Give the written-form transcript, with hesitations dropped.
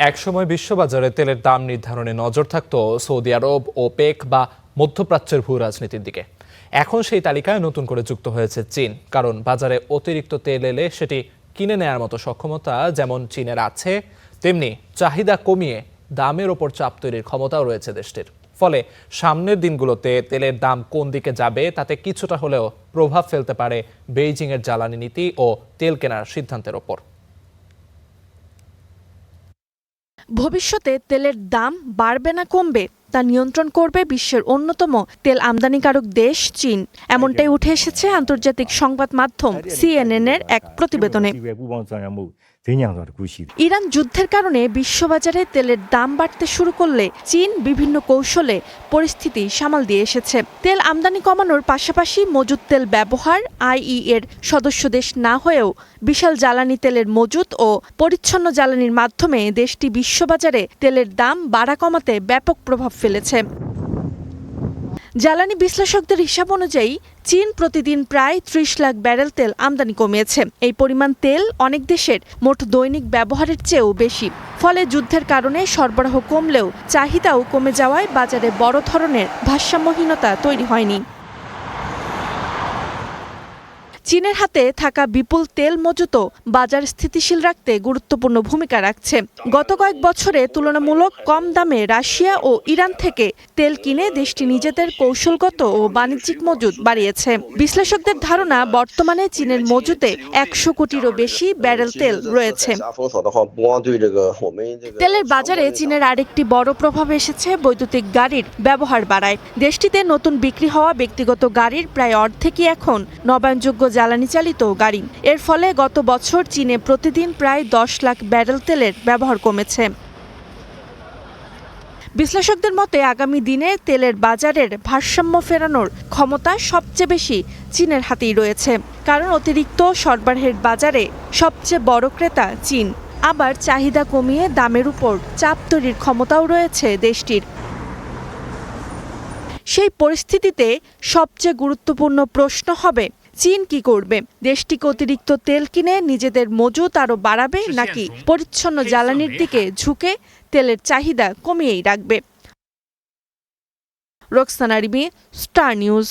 একসময় বিশ্ববাজারে তেলের দাম নির্ধারণে নজর থাকত সৌদি আরব, ওপেক বা মধ্যপ্রাচ্যের ভূ রাজনীতির দিকে। এখন সেই তালিকায় নতুন করে যুক্ত হয়েছে চীন, কারণ বাজারে অতিরিক্ত তেল এলে সেটি কিনে নেয়ার মতো সক্ষমতা যেমন চীনের আছে, তেমনি চাহিদা কমিয়ে দামের ওপর চাপ তৈরির ক্ষমতাও রয়েছে দেশটির। ফলে সামনের দিনগুলোতে তেলের দাম কোন দিকে যাবে তাতে কিছুটা হলেও প্রভাব ফেলতে পারে বেইজিংয়ের জ্বালানি নীতি ও তেল কেনার সিদ্ধান্তের ওপর। ভবিষ্যতে তেলের দাম বাড়বে না কমবে তা নিয়ন্ত্রণ করবে বিশ্বের অন্যতম তেল আমদানিকারক দেশ চীন, এমনটাই উঠে এসেছে আন্তর্জাতিক সংবাদ মাধ্যম CNN এর এক প্রতিবেদনে। ইরান যুদ্ধের কারণে বিশ্ববাজারে তেলের দাম বাড়তে শুরু করলে চীন বিভিন্ন কৌশলে পরিস্থিতি সামাল দিয়ে এসেছে। তেল আমদানি কমানোর পাশাপাশি মজুদ তেল ব্যবহার IE এর সদস্য দেশ না হয়েও বিশাল জ্বালানি তেলের মজুদ ও পরিচ্ছন্ন জ্বালানির মাধ্যমে দেশটি বিশ্ববাজারে তেলের দাম বাড়া কমাতে ব্যাপক প্রভাব ফেলেছে। জ্বালানি বিশ্লেষকদের হিসাব অনুযায়ী চীন প্রতিদিন প্রায় 30 লাখ ব্যারেল তেল আমদানি কমিয়েছে। এই পরিমাণ তেল অনেক দেশের মোট দৈনিক ব্যবহারের চেয়েও বেশি। ফলে যুদ্ধের কারণে সরবরাহ কমলেও চাহিদাও কমে যাওয়ায় বাজারে বড় ধরনের ভারসাম্যহীনতা তৈরি হয়নি। চীনের হাতে থাকা বিপুল তেল মজুতও বাজার স্থিতিশীল রাখতে গুরুত্বপূর্ণ ভূমিকা রাখছে। গত কয়েক বছরে তুলনামূলক কম দামে রাশিয়া ও ইরান থেকে তেল কিনে দেশটি নিজেদের কৌশলগত ও বাণিজ্যিক মজুত বাড়িয়েছে। বিশ্লেষকদের ধারণা, বর্তমানে চীনের মজুতে 100 কোটিরও বেশি ব্যারেল তেল রয়েছে। তেলের বাজারে চীনের আরেকটি বড় প্রভাব এসেছে বৈদ্যুতিক গাড়ির ব্যবহার বাড়ায়। দেশটিতে নতুন বিক্রি হওয়া ব্যক্তিগত গাড়ির প্রায় অর্ধেকই এখন নবায়নযোগ্য জ্বালানি চালিত গাড়ি। এর ফলে গত বছর চীনে প্রতিদিন প্রায় 10 লাখ ব্যারেল তেলের ব্যবহার কমেছে। বিশ্লেষকদের মতে আগামী দিনে তেলের বাজারের ভারসাম্য ফেরানোর ক্ষমতা সবচেয়ে বেশি চীনের হাতেই রয়েছে, কারণ অতিরিক্ত সরবরাহের বাজারে সবচেয়ে বড় ক্রেতা চীন। আবার চাহিদা কমিয়ে দামের উপর চাপ তৈরির ক্ষমতাও রয়েছে দেশটির। সেই পরিস্থিতিতে সবচেয়ে গুরুত্বপূর্ণ প্রশ্ন হবে, চীন কি করবে? দেশটিকে অতিরিক্ত তেল কিনে নিজেদের মজুত আরও বাড়াবে, নাকি পরিচ্ছন্ন জ্বালানির দিকে ঝুঁকে তেলের চাহিদা কমিয়েই রাখবে? Roksana Rimi, star news.